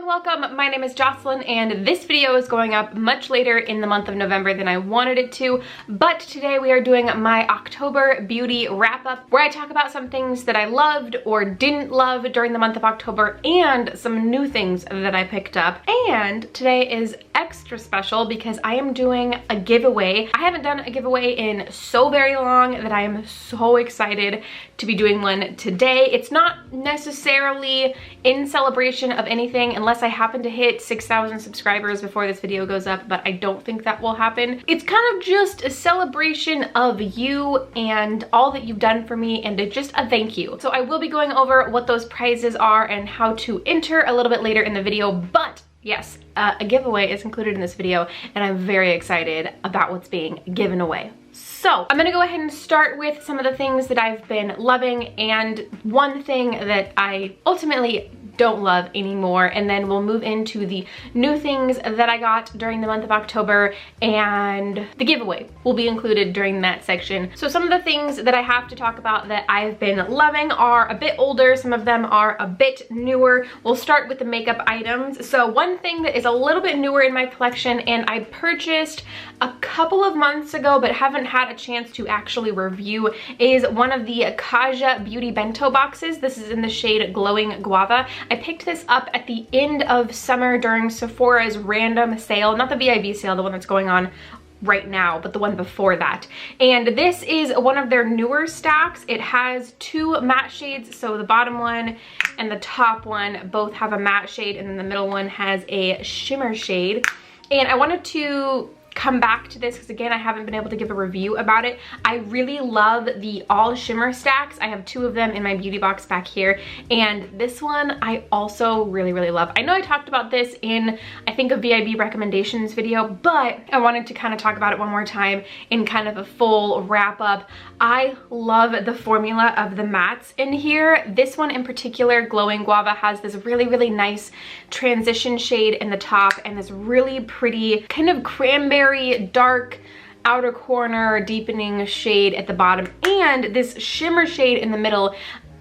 welcome. My name is Jocelyn and this video is going up much later in the month of November than I wanted it to, but today we are doing my October beauty wrap-up where I talk about some things that I loved or didn't love during the month of October and some new things that I picked up. And today is extra special because I am doing a giveaway. I haven't done a giveaway in so very long that I am so excited to be doing one today. It's not necessarily in celebration of anything unless I happen to hit 6,000 subscribers before this video goes up, but I don't think that will happen. It's kind of just a celebration of you and all that you've done for me and just a thank you. So I will be going over what those prizes are and how to enter a little bit later in the video, but yes, a giveaway is included in this video and I'm very excited about what's being given away. So I'm gonna go ahead and start with some of the things that I've been loving and one thing that I ultimately don't love anymore, and then we'll move into the new things that I got during the month of October, and the giveaway will be included during that section. So some of the things that I have to talk about that I've been loving are a bit older, some of them are a bit newer. We'll start with the makeup items. So one thing that is a little bit newer in my collection and I purchased a couple of months ago but haven't had a chance to actually review is one of the Kaja Beauty Bento boxes. This is in the shade Glowing Guava. I picked this up at the end of summer during Sephora's random sale, not the VIB sale, the one that's going on right now, but the one before that. And this is one of their newer stacks. It has two matte shades, so the bottom one and the top one both have a matte shade, and then the middle one has a shimmer shade. And I wanted to come back to this because again I haven't been able to give a review about it. I really love the all shimmer stacks. I have two of them in my beauty box back here, and this one I also really love. I know I talked about this in I think a VIB recommendations video, but I wanted to kind of talk about it one more time in kind of a full wrap up. I love the formula of the mattes in here. This one in particular, Glowing Guava, has this really nice transition shade in the top and this really pretty kind of cranberry dark outer corner deepening shade at the bottom, and this shimmer shade in the middle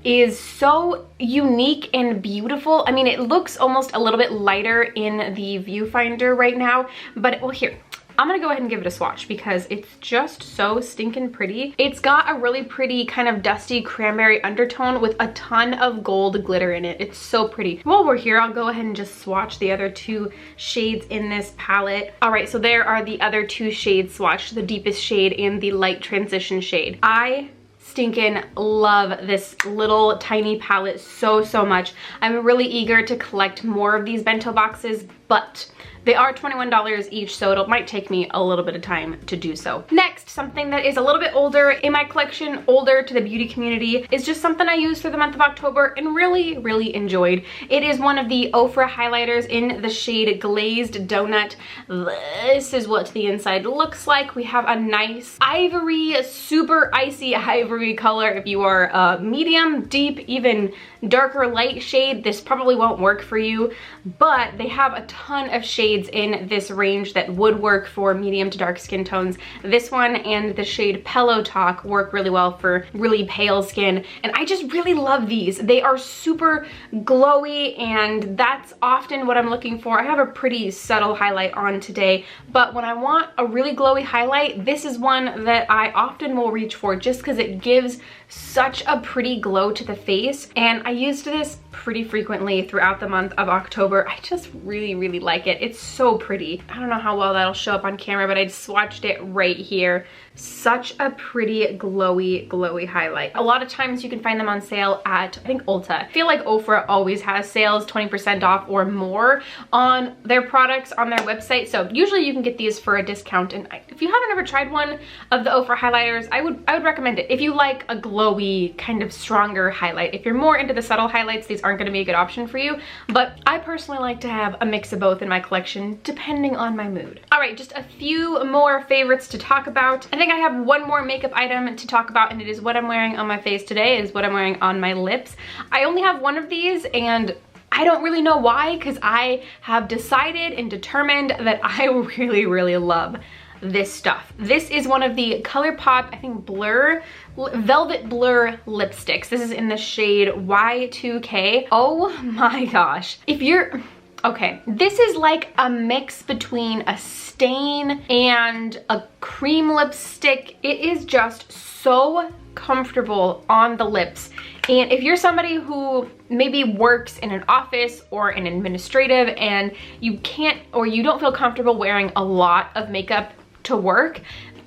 is so unique and beautiful. I mean, it looks almost a little bit lighter in the viewfinder right now, but well, here, I'm gonna go ahead and give it a swatch because it's just so stinking pretty. It's got a really pretty kind of dusty cranberry undertone with a ton of gold glitter in it. It's so pretty. While we're here, I'll go ahead and just swatch the other two shades in this palette. All right, so there are the other two shades swatched, the deepest shade and the light transition shade. I stinking love this little tiny palette so much. I'm really eager to collect more of these bento boxes, but they are $21 each, so it might take me a little bit of time to do so. Next, something that is a little bit older in my collection, older to the beauty community, is just something I used through the month of October and really enjoyed. It is one of the Ofra highlighters in the shade Glazed Donut. This is what the inside looks like. We have a nice ivory, super icy ivory color. If you are a medium, deep, even darker light shade, this probably won't work for you, but they have a ton of shades in this range that would work for medium to dark skin tones. This one and the shade Pillow Talk work really well for really pale skin, and I just really love these. They are super glowy, and that's often what I'm looking for. I have a pretty subtle highlight on today, but when I want a really glowy highlight, this is one that I often will reach for just because it gives such a pretty glow to the face, and I used this pretty frequently throughout the month of October. I just really like it. It's so pretty. I don't know how well that'll show up on camera, but I swatched it right here. Such a pretty glowy highlight. A lot of times you can find them on sale at, I think, Ulta. I feel like Ofra always has sales, 20% off or more on their products on their website, so usually you can get these for a discount. And if you haven't ever tried one of the Ofra highlighters, I would recommend it if you like a glowy kind of stronger highlight. If you're more into the subtle highlights, these aren't going to be a good option for you, but I personally like to have a mix of both in my collection depending on my mood. All right, just a few more favorites to talk about. I think I have one more makeup item to talk about, and it is what I'm wearing on my face today. It is what I'm wearing on my lips. I only have one of these, and I don't really know why, because I have decided and determined that I really love this stuff. This is one of the ColourPop, I think, Velvet Blur lipsticks. This is in the shade Y2K. Oh my gosh. If you're Okay, this is like a mix between a stain and a cream lipstick. It is just so comfortable on the lips. And if you're somebody who maybe works in an office or an administrative and you can't, or you don't feel comfortable wearing a lot of makeup to work,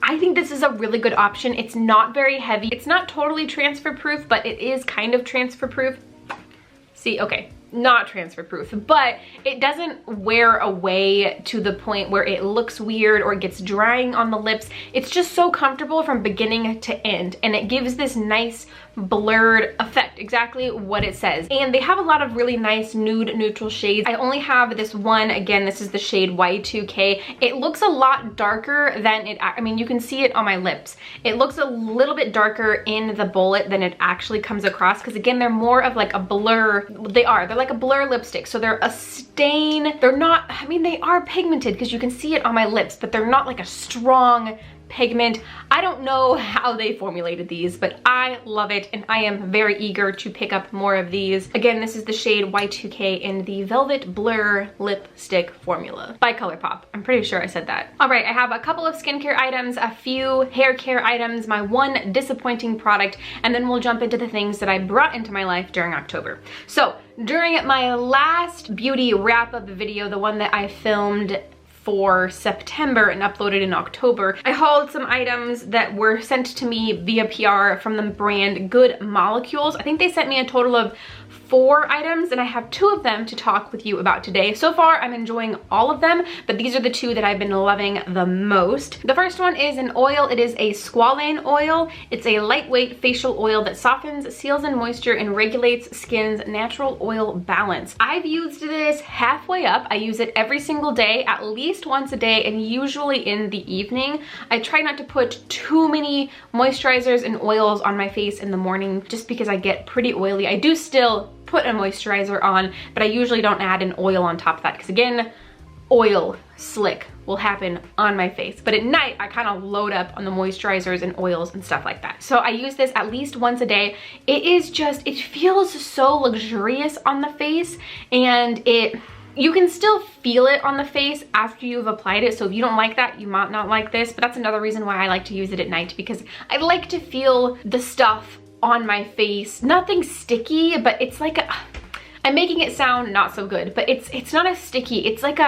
I think this is a really good option. It's not very heavy. It's not totally transfer proof, but it is kind of transfer proof. See, okay, not transfer proof, but it doesn't wear away to the point where it looks weird or gets drying on the lips. It's just so comfortable from beginning to end, and it gives this nice blurred effect, exactly what it says. And they have a lot of really nice nude neutral shades. I only have this one. Again, this is the shade Y2K. It looks a lot darker than it, I mean, you can see it on my lips. It looks a little bit darker in the bullet than it actually comes across, because again, they're more of like a blur. They're like a blur lipstick, so they're a stain. They're not, I mean, they are pigmented because you can see it on my lips, but they're not like a strong pigment. I don't know how they formulated these, but I love it, and I am very eager to pick up more of these. Again, this is the shade Y2K in the Velvet Blur Lipstick formula by ColourPop. I'm pretty sure I said that. All right, I have a couple of skincare items, a few hair care items, my one disappointing product, and then we'll jump into the things that I brought into my life during October. So during my last beauty wrap-up video, the one that I filmed for September and uploaded in October, I hauled some items that were sent to me via PR from the brand Good Molecules. I think they sent me a total of 4 items, and I have 2 of them to talk with you about today. So far, I'm enjoying all of them, but these are the 2 that I've been loving the most. The first one is an oil. It is a squalane oil. It's a lightweight facial oil that softens, seals in moisture, and regulates skin's natural oil balance. I've used this halfway up. I use it every single day, at least once a day, and usually in the evening. I try not to put too many moisturizers and oils on my face in the morning just because I get pretty oily. I do still put a moisturizer on, but I usually don't add an oil on top of that because again, oil slick will happen on my face. But at night, I kind of load up on the moisturizers and oils and stuff like that. So I use this at least once a day. It is just, it feels so luxurious on the face, and you can still feel it on the face after you've applied it. So if you don't like that, you might not like this, but that's another reason why I like to use it at night, because I like to feel the stuff on my face. Nothing sticky, but it's like I'm making it sound not so good, but it's not as sticky. It's like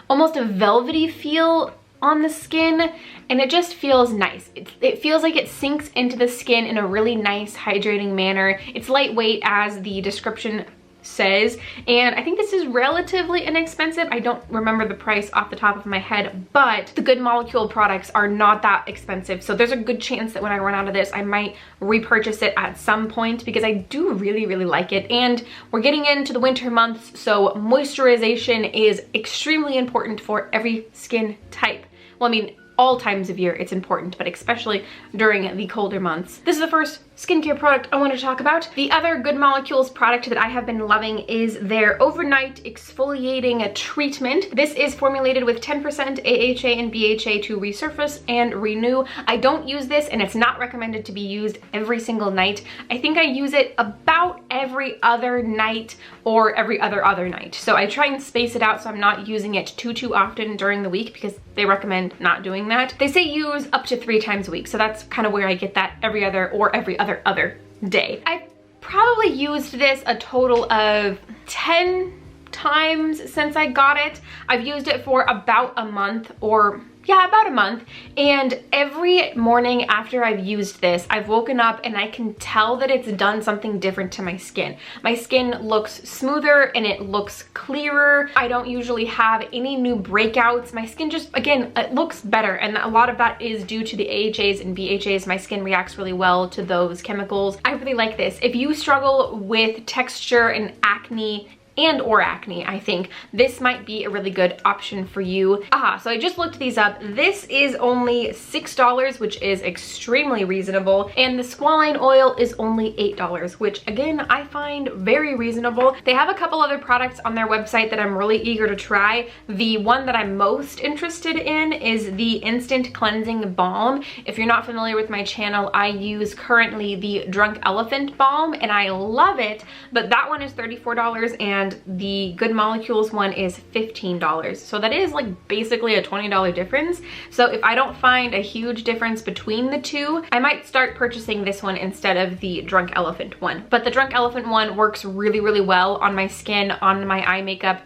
almost a velvety feel on the skin, and it just feels nice. It feels like it sinks into the skin in a really nice hydrating manner. It's lightweight, as the description says, and I think this is relatively inexpensive. I don't remember the price off the top of my head, but the Good Molecule products are not that expensive, so there's a good chance that when I run out of this, I might repurchase it at some point, because I do really like it. And we're getting into the winter months, so moisturization is extremely important for every skin type. Well, I mean, all times of year it's important, but especially during the colder months. This is the first skincare product I want to talk about. The other Good Molecules product that I have been loving is their overnight exfoliating treatment. This is formulated with 10% AHA and BHA to resurface and renew. I don't use this, and it's not recommended to be used every single night. I think I use it about every other night or every other night. So I try and space it out so I'm not using it too often during the week, because they recommend not doing that. They say use up to 3 times a week, so that's kind of where I get that every other or every other day. I probably used this a total of 10 times since I got it. I've used it for about a month, or yeah, about a month, and every morning after I've used this, I've woken up and I can tell that it's done something different to my skin. My skin looks smoother and it looks clearer. I don't usually have any new breakouts. My skin just, again, it looks better, and a lot of that is due to the AHAs and BHAs. My skin reacts really well to those chemicals. I really like this. If you struggle with texture and acne, I think this might be a really good option for you. So I just looked these up. This is only $6, which is extremely reasonable, and the squalane oil is only $8, which again, I find very reasonable. They have a couple other products on their website that I'm really eager to try. The one that I'm most interested in is the Instant Cleansing Balm. If you're not familiar with my channel, I use currently the Drunk Elephant Balm, and I love it, but that one is $34, and and the Good Molecules one is $15. So that is like basically a $20 difference. So if I don't find a huge difference between the two, I might start purchasing this one instead of the Drunk Elephant one. But the Drunk Elephant one works really, really well on my skin, on my eye makeup,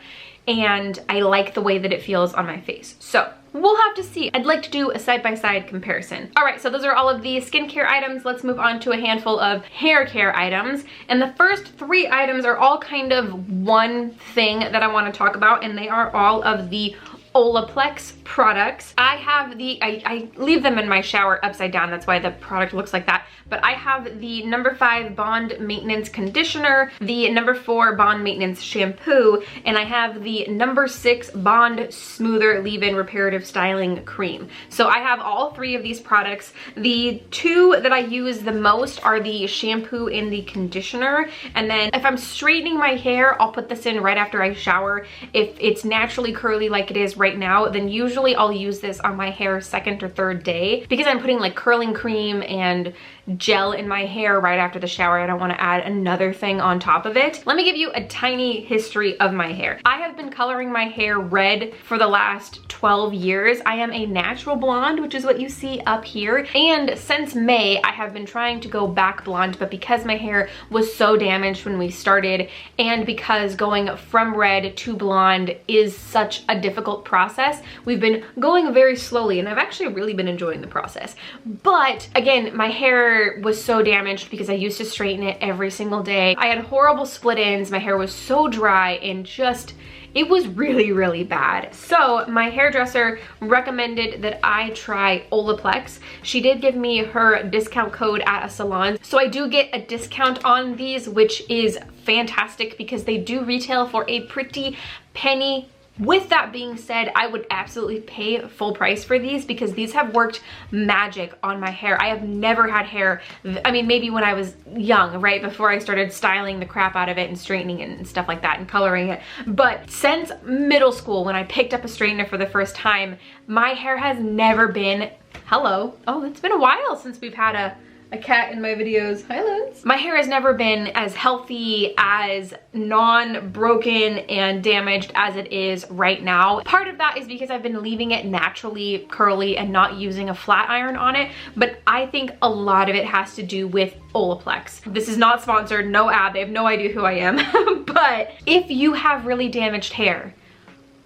and I like the way that it feels on my face. So we'll have to see. I'd like to do a side-by-side comparison. All right, so those are all of the skincare items. Let's move on to a handful of hair care items. And the first 3 items are all kind of one thing that I want to talk about, and they are all of the Olaplex products. I have I leave them in my shower upside down, that's why the product looks like that. But I have the number 5 Bond Maintenance Conditioner, the number 4 Bond Maintenance Shampoo, and I have the number 6 Bond Smoother Leave-In Reparative Styling Cream. So I have all 3 of these products. The 2 that I use the most are the shampoo and the conditioner. And then if I'm straightening my hair, I'll put this in right after I shower. If it's naturally curly like it is right now, then usually I'll use this on my hair 2nd or 3rd day, because I'm putting like curling cream and gel in my hair right after the shower. I don't want to add another thing on top of it. Let me give you a tiny history of my hair. I have been coloring my hair red for the last 12 years. I am a natural blonde, which is what you see up here. And since May, I have been trying to go back blonde, but because my hair was so damaged when we started, and because going from red to blonde is such a difficult process, we've been going very slowly, and I've actually really been enjoying the process. But again, my hair was so damaged because I used to straighten it every single day. I had horrible split ends. My hair was so dry and just, it was really, really bad. So my hairdresser recommended that I try Olaplex. She did give me her discount code at a salon. So I do get a discount on these, which is fantastic because they do retail for a pretty penny. With that being said, I would absolutely pay full price for these because these have worked magic on my hair. I have never had hair, I mean, maybe when I was young, right before I started styling the crap out of it and straightening it and stuff like that and coloring it. But since middle school, when I picked up a straightener for the first time, my hair has never been, hello. Oh, it's been a while since we've had a cat in my videos. Hi, Lens. My hair has never been as healthy, as non-broken and damaged as it is right now. Part of that is because I've been leaving it naturally curly and not using a flat iron on it, but I think a lot of it has to do with Olaplex. This is not sponsored, no ad, they have no idea who I am. But if you have really damaged hair,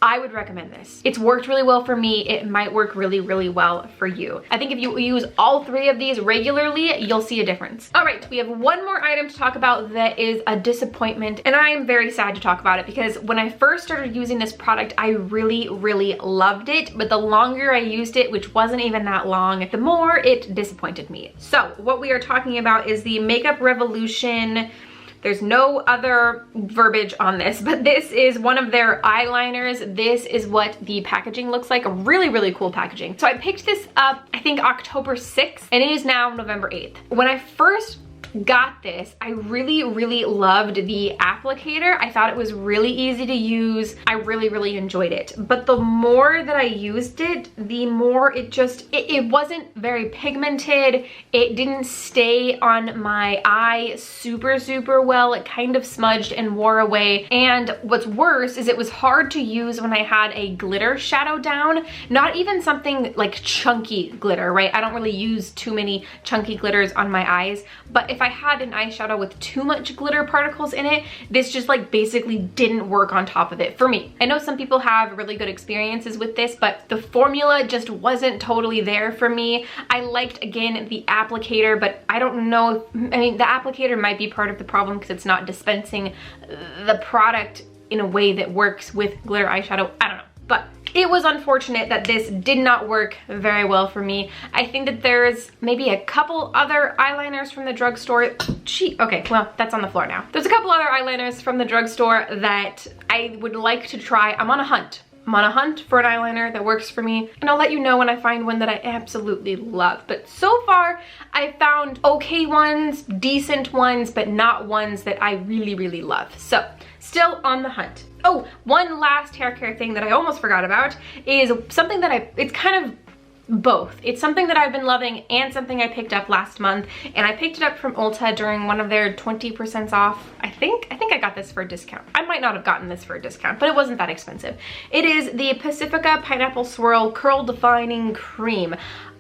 I would recommend this. It's worked really well for me. It might work really, really well for you. I think if you use all 3 of these regularly, you'll see a difference. All right, we have one more item to talk about that is a disappointment, and I am very sad to talk about it because when I first started using this product, I really, really loved it, but the longer I used it, which wasn't even that long, the more it disappointed me. So what we are talking about is the Makeup Revolution. There's no other verbiage on this, but this is one of their eyeliners. This is what the packaging looks like. A really, really cool packaging. So I picked this up, I think October 6th, and it is now November 8th. When I first got this, I really, really loved the applicator. I thought it was really easy to use. I really, really enjoyed it. But the more that I used it, the more it just, it wasn't very pigmented. It didn't stay on my eye super, super well. It kind of smudged and wore away. And what's worse is it was hard to use when I had a glitter shadow down. Not even something like chunky glitter, right? I don't really use too many chunky glitters on my eyes. But if I had an eyeshadow with too much glitter particles in it, this just like basically didn't work on top of it for me. I know some people have really good experiences with this, but the formula just wasn't totally there for me. I liked, again, the applicator, but I don't know, I mean, the applicator might be part of the problem because it's not dispensing the product in a way that works with glitter eyeshadow. I don't know, but it was unfortunate that this did not work very well for me. I think that there's maybe a couple other eyeliners from the drugstore. Okay, well, that's on the floor now. There's a couple other eyeliners from the drugstore that I would like to try. I'm on a hunt. I'm on a hunt for an eyeliner that works for me, and I'll let you know when I find one that I absolutely love. But so far, I found okay ones, decent ones, but not ones that I really, really love. So, still on the hunt. Oh, one last hair care thing that I almost forgot about is something that it's kind of both. It's something that I've been loving and something I picked up last month, and I picked it up from Ulta during one of their 20% off. I think I got this for a discount. I might not have gotten this for a discount, but it wasn't that expensive. It is the Pacifica Pineapple Swirl Curl Defining Cream.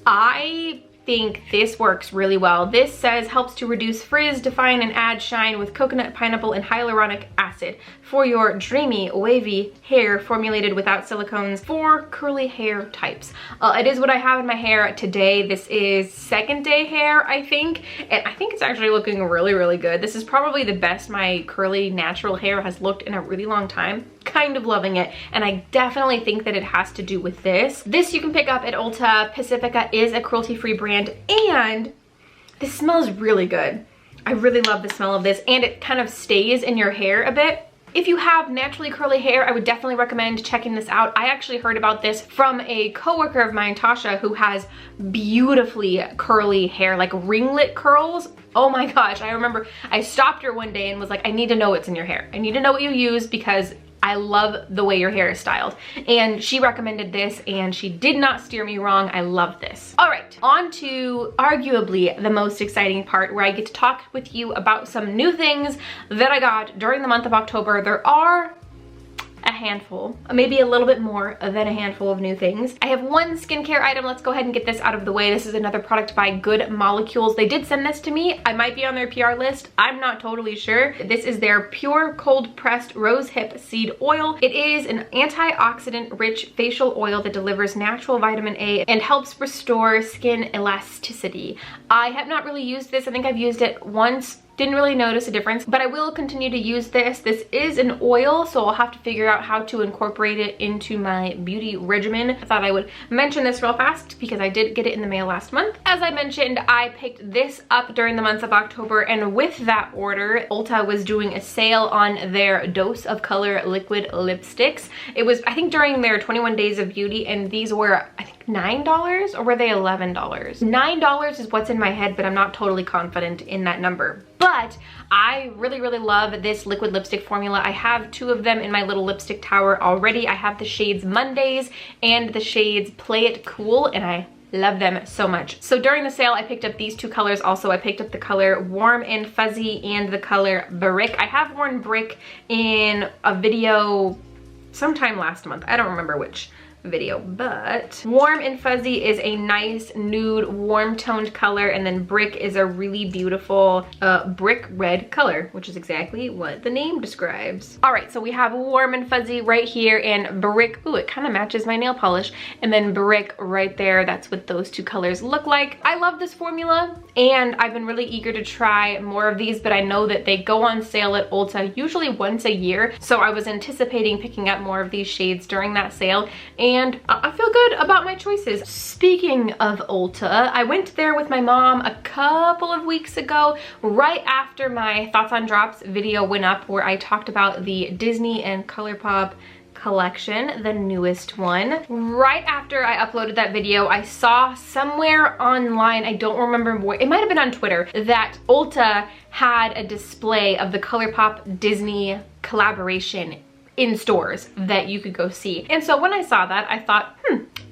I think this works really well. This says helps to reduce frizz, define, and add shine with coconut, pineapple, and hyaluronic acid for your dreamy, wavy hair, formulated without silicones for curly hair types. It is what I have in my hair today. This is second day hair, I think, and I think it's actually looking really, really good. This is probably the best my curly natural hair has looked in a really long time. Kind of loving it, and I definitely think that it has to do with this. This you can pick up at Ulta. Pacifica is a cruelty-free brand, and this smells really good. I really love the smell of this, and it kind of stays in your hair a bit. If you have naturally curly hair, I would definitely recommend checking this out. I actually heard about this from a coworker of mine, Tasha, who has beautifully curly hair, like ringlet curls. Oh my gosh, I remember I stopped her one day and was like, I need to know what's in your hair. I need to know what you use because I love the way your hair is styled. And she recommended this, and she did not steer me wrong. I love this. All right, on to arguably the most exciting part, where I get to talk with you about some new things that I got during the month of October. There are a handful, maybe a little bit more than a handful of new things. I have one skincare item. Let's go ahead and get this out of the way. This is another product by Good Molecules. They did send this to me. I might be on their PR list. I'm not totally sure. This is their Pure Cold Pressed Rose Hip Seed Oil. It is an antioxidant rich facial oil that delivers natural vitamin A and helps restore skin elasticity. I have not really used this. I think I've used it once. Didn't really notice a difference, but I will continue to use this. This is an oil, so I'll have to figure out how to incorporate it into my beauty regimen. I thought I would mention this real fast because I did get it in the mail last month. As I mentioned, I picked this up during the month of October, and with that order, Ulta was doing a sale on their Dose of Color liquid lipsticks. It was, I think, during their 21 days of beauty, and these were, I think, $9, or were they $11? $9 is what's in my head, but I'm not totally confident in that number. But I really, really love this liquid lipstick formula. I have two of them in my little lipstick tower already. I have the shades Mondaze and the shades Play It Cool, and I love them so much. So during the sale, I picked up these two colors. Also, I picked up the color Warm and Fuzzy and the color Brick. I have worn Brick in a video sometime last month. I don't remember which video, but Warm and Fuzzy is a nice nude warm toned color, and then Brick is a really beautiful brick red color, which is exactly what the name describes. All right, so we have Warm and Fuzzy right here, and Brick, ooh, it kind of matches my nail polish, and then Brick right there. That's what those two colors look like. I love this formula, and I've been really eager to try more of these, but I know that they go on sale at Ulta usually once a year, so I was anticipating picking up more of these shades during that sale, and I feel good about my choices. Speaking of Ulta, I went there with my mom a couple of weeks ago, right after my Thoughts on Drops video went up, where I talked about the Disney and ColourPop collection, the newest one. Right after I uploaded that video, I saw somewhere online, I don't remember where, it might have been on Twitter, that Ulta had a display of the ColourPop Disney collaboration in stores that you could go see. And so when I saw that, I thought,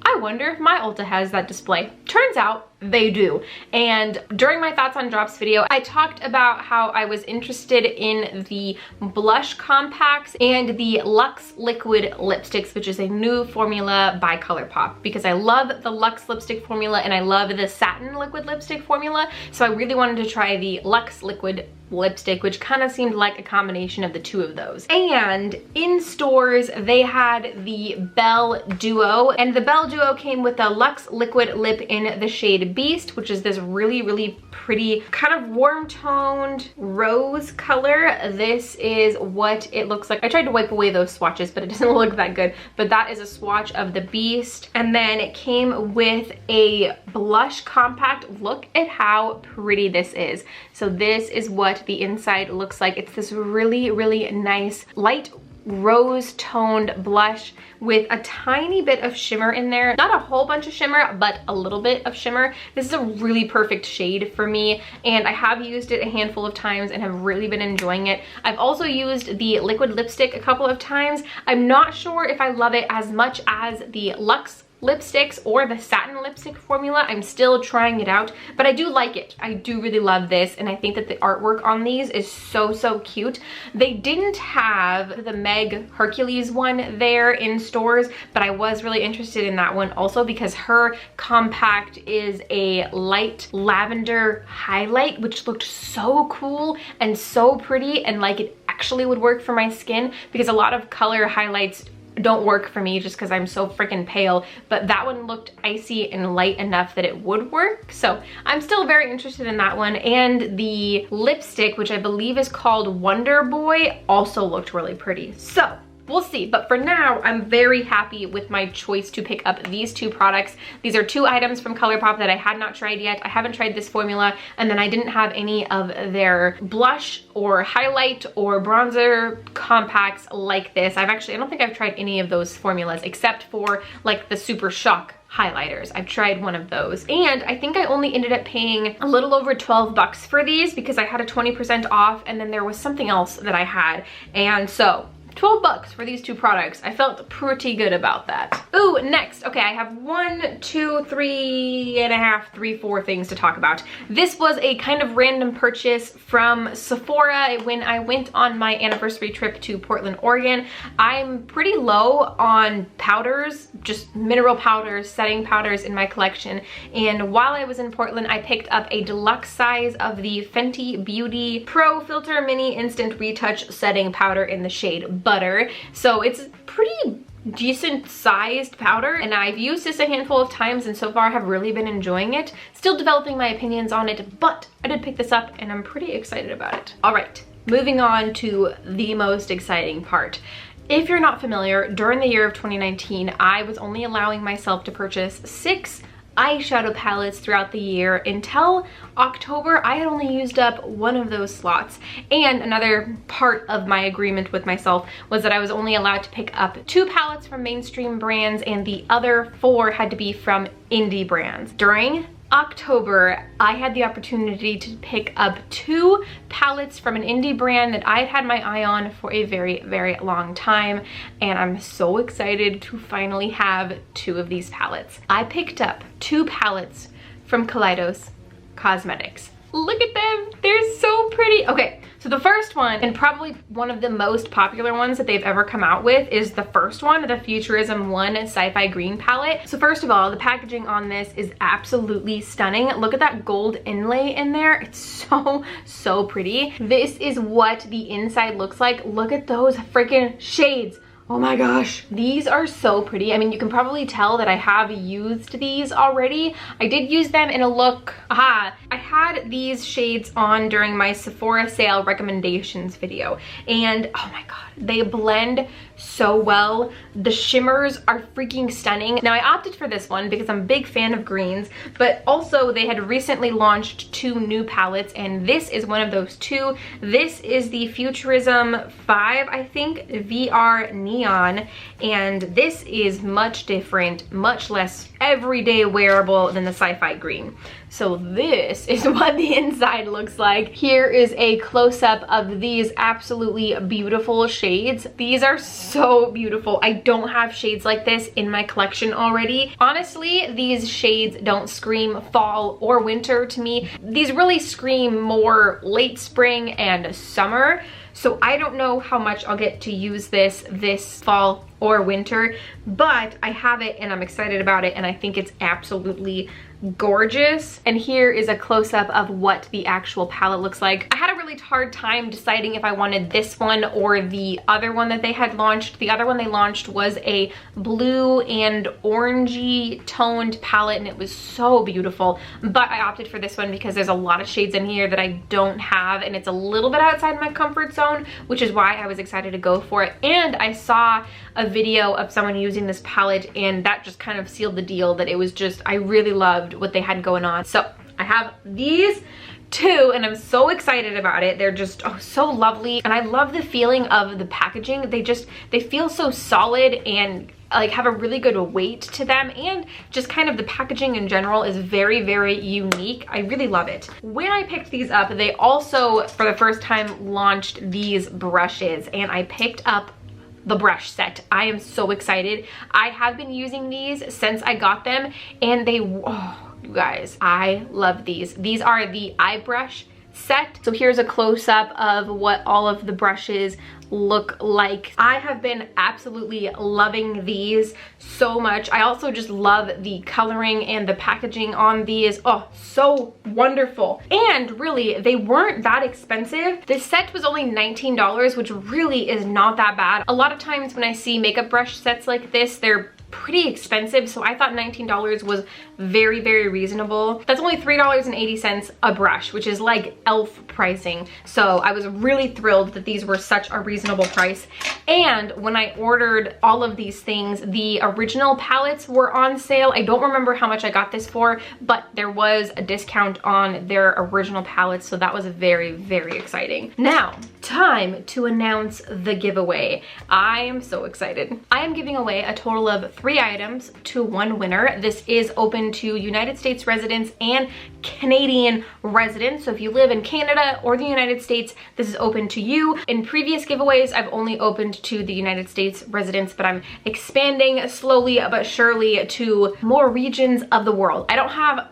I wonder if my Ulta has that display. Turns out they do. And during my Thoughts on Drops video, I talked about how I was interested in the blush compacts and the Luxe liquid lipsticks, which is a new formula by ColourPop, because I love the Luxe lipstick formula and I love the satin liquid lipstick formula. So I really wanted to try the Luxe liquid lipstick, which kind of seemed like a combination of the two of those. And in stores, they had the Belle Duo, and the Belle Duo came with the Luxe liquid lip in the shade Beast, which is this really, really pretty kind of warm toned rose color. This is what it looks like. I tried to wipe away those swatches, but it doesn't look that good. But that is a swatch of the Beast. And then it came with a blush compact. Look at how pretty this is. So this is what the inside looks like. It's this really, really nice light rose toned blush with a tiny bit of shimmer in there. Not a whole bunch of shimmer, but a little bit of shimmer. This is a really perfect shade for me, and I have used it a handful of times and have really been enjoying it. I've also used the liquid lipstick a couple of times. I'm not sure if I love it as much as the Luxe lipsticks or the satin lipstick formula. I'm still trying it out, but I do like it. I do really love this, and I think that the artwork on these is so cute. They didn't have the Meg Hercules one there in stores, but I was really interested in that one also because her compact is a light lavender highlight, which looked so cool and so pretty, and like it actually would work for my skin, because a lot of color highlights don't work for me just because I'm so freaking pale, but that one looked icy and light enough that it would work. So I'm still very interested in that one. And the lipstick, which I believe is called Wonder Boy, also looked really pretty. So we'll see, but for now, I'm very happy with my choice to pick up these two products. These are two items from ColourPop that I had not tried yet. I haven't tried this formula, and then I didn't have any of their blush or highlight or bronzer compacts like this. I don't think I've tried any of those formulas except for like the Super Shock highlighters. I've tried one of those, and I think I only ended up paying a little over 12 bucks for these because I had a 20% off, and then there was something else that I had, and so 12 bucks for these two products. I felt pretty good about that. Ooh, next. Okay, I have 4 things to talk about. This was a kind of random purchase from Sephora when I went on my anniversary trip to Portland, Oregon. I'm pretty low on powders, just mineral powders, setting powders in my collection. And while I was in Portland, I picked up a deluxe size of the Fenty Beauty Pro Filter Mini Instant Retouch Setting Powder in the shade Butter. So it's pretty decent sized powder, and I've used this a handful of times and so far have really been enjoying it. Still developing my opinions on it, but I did pick this up and I'm pretty excited about it. All right, moving on to the most exciting part. If you're not familiar, during the year of 2019, I was only allowing myself to purchase 6 eyeshadow palettes throughout the year. Until October, I had only used up 1 of those slots. And another part of my agreement with myself was that I was only allowed to pick up 2 palettes from mainstream brands, and the other 4 had to be from indie brands. During October, I had the opportunity to pick up 2 palettes from an indie brand that I had had my eye on for a very long time, and I'm so excited to finally have 2 of these palettes. I picked up 2 palettes from Kaleidos Cosmetics. Look at them, they're so pretty. Okay, so the first one, and probably one of the most popular ones that they've ever come out with, is the first one, the Futurism 1 Sci-Fi Green palette. So first of all, the packaging on this is absolutely stunning. Look at that gold inlay in there. It's so pretty. This is what the inside looks like. Look at those freaking shades. Oh my gosh, these are so pretty. I mean, you can probably tell that I have used these already. I did use them in a look. I had these shades on during my Sephora sale recommendations video, and oh my god, they blend so well. The shimmers are freaking stunning. Now I opted for this one because I'm a big fan of greens, but also they had recently launched 2 new palettes, and this is one of those 2. This is the Futurism 5, I think, VR Neon, and this is much different, much less everyday wearable than the Sci-Fi Green. So this is what the inside looks like. Here is a close-up of these absolutely beautiful shades. These are so beautiful. I don't have shades like this in my collection already. Honestly, these shades don't scream fall or winter to me. These really scream more late spring and summer. So I don't know how much I'll get to use this fall or winter, but I have it and I'm excited about it, and I think it's absolutely gorgeous. And here is a close-up of what the actual palette looks like. I had a really hard time deciding if I wanted this one or the other one that they had launched. The other one they launched was a blue and orangey toned palette, and it was so beautiful, but I opted for this one because there's a lot of shades in here that I don't have, and it's a little bit outside my comfort zone, which is why I was excited to go for it. And I saw a video of someone using this palette, and that just kind of sealed the deal that it was just, I really loved what they had going on. So I have these 2 and I'm so excited about it. They're just so lovely, and I love the feeling of the packaging. They feel so solid and like have a really good weight to them, and just kind of the packaging in general is very unique. I really love it. When I picked these up, they also for the first time launched these brushes, and I picked up the brush set. I am so excited. I have been using these since I got them, and they, oh, you guys, I love these. These are the eye brush set. So here's a close-up of what all of the brushes look like. I have been absolutely loving these so much. I also just love the coloring and the packaging on these. Oh, so wonderful. And really, they weren't that expensive. This set was only $19, which really is not that bad. A lot of times when I see makeup brush sets like this, they're pretty expensive, so I thought $19 was very, very reasonable. That's only $3.80 a brush, which is like elf pricing. So I was really thrilled that these were such a reasonable price. And when I ordered all of these things, the original palettes were on sale. I don't remember how much I got this for, but there was a discount on their original palettes, so that was very, very exciting. Now, time to announce the giveaway. I am so excited. I am giving away a total of 3 items to 1 winner. This is open to United States residents and Canadian residents. So if you live in Canada or the United States, this is open to you. In previous giveaways, I've only opened to the United States residents, but I'm expanding slowly but surely to more regions of the world. I don't have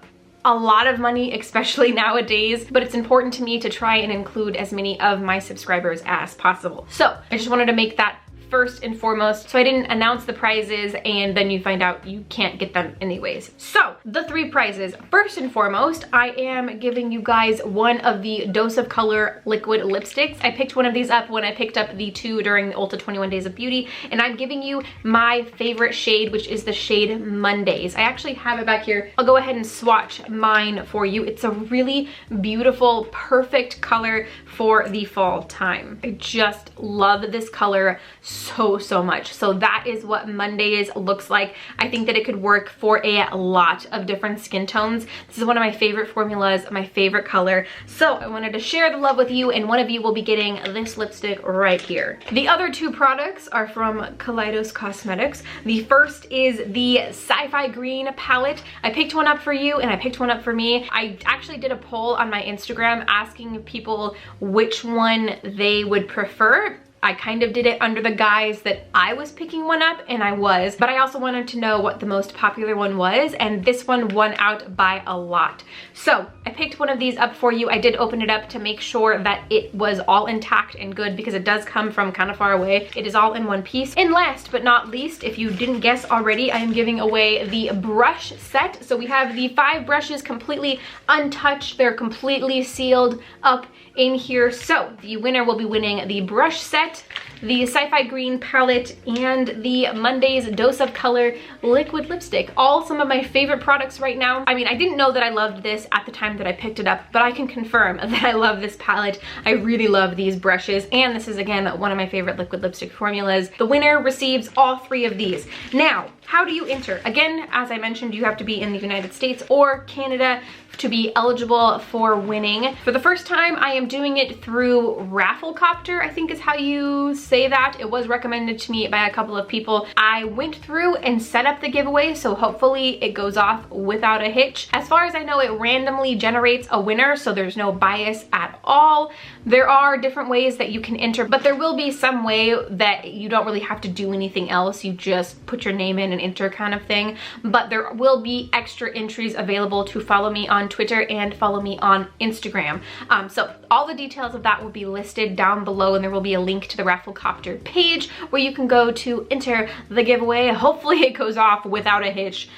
a lot of money, especially nowadays, but it's important to me to try and include as many of my subscribers as possible. So I just wanted to make that first and foremost, so I didn't announce the prizes and then you find out you can't get them anyways. So the 3 prizes, first and foremost, I am giving you guys one of the Dose of Color liquid lipsticks. I picked one of these up when I picked up the 2 during the Ulta 21 Days of Beauty, and I'm giving you my favorite shade, which is the shade Mondaze. I actually have it back here. I'll go ahead and swatch mine for you. It's a really beautiful, perfect color for the fall time. I just love this color so much. So that is what Mondaze looks like. I think that it could work for a lot of different skin tones. This is one of my favorite formulas, my favorite color. So I wanted to share the love with you, and one of you will be getting this lipstick right here. The other 2 products are from Kaleidos Cosmetics. The first is the Sci-Fi green palette. I picked one up for you and I picked one up for me. I actually did a poll on my Instagram asking people which one they would prefer. I kind of did it under the guise that I was picking one up, and I was, but I also wanted to know what the most popular one was, and this one won out by a lot. So I picked one of these up for you. I did open it up to make sure that it was all intact and good, because it does come from kind of far away. It is all in one piece. And last but not least, if you didn't guess already, I am giving away the brush set. So we have the 5 brushes completely untouched. They're completely sealed up in here. So the winner will be winning the brush set, the Sci-Fi green palette, and the Mondaze Dose of Color liquid lipstick. All some of my favorite products right now. I mean, I didn't know that I loved this at the time that I picked it up, but I can confirm that I love this palette. I really love these brushes, and this is again one of my favorite liquid lipstick formulas. The winner receives all 3 of these. Now, how do you enter? Again, as I mentioned, you have to be in the United States or Canada to be eligible for winning. For the first time, I am doing it through Rafflecopter, I think is how you say that. It was recommended to me by a couple of people. I went through and set up the giveaway, so hopefully it goes off without a hitch. As far as I know, it randomly generates a winner, so there's no bias at all. There are different ways that you can enter, but there will be some way that you don't really have to do anything else. You just put your name in and enter kind of thing. But there will be extra entries available to follow me on Twitter and follow me on Instagram. So all the details of that will be listed down below, and there will be a link to the Rafflecopter page where you can go to enter the giveaway. Hopefully it goes off without a hitch.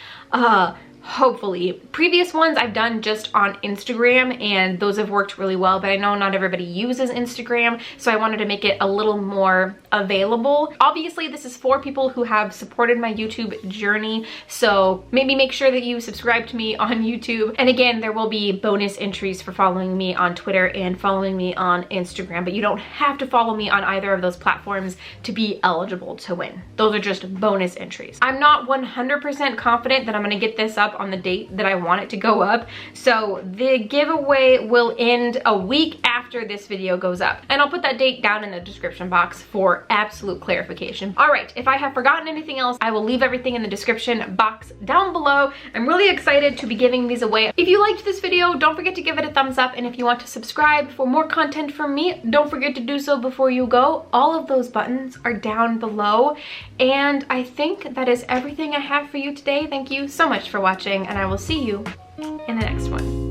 Hopefully. Previous ones I've done just on Instagram, and those have worked really well, but I know not everybody uses Instagram, so I wanted to make it a little more available. Obviously, this is for people who have supported my YouTube journey, so maybe make sure that you subscribe to me on YouTube. And again, there will be bonus entries for following me on Twitter and following me on Instagram, but you don't have to follow me on either of those platforms to be eligible to win. Those are just bonus entries. I'm not 100% confident that I'm gonna get this up up on the date that I want it to go up. So the giveaway will end a week after this video goes up. And I'll put that date down in the description box for absolute clarification. All right, if I have forgotten anything else, I will leave everything in the description box down below. I'm really excited to be giving these away. If you liked this video, don't forget to give it a thumbs up. And if you want to subscribe for more content from me, don't forget to do so before you go. All of those buttons are down below. And I think that is everything I have for you today. Thank you so much for watching, and I will see you in the next one.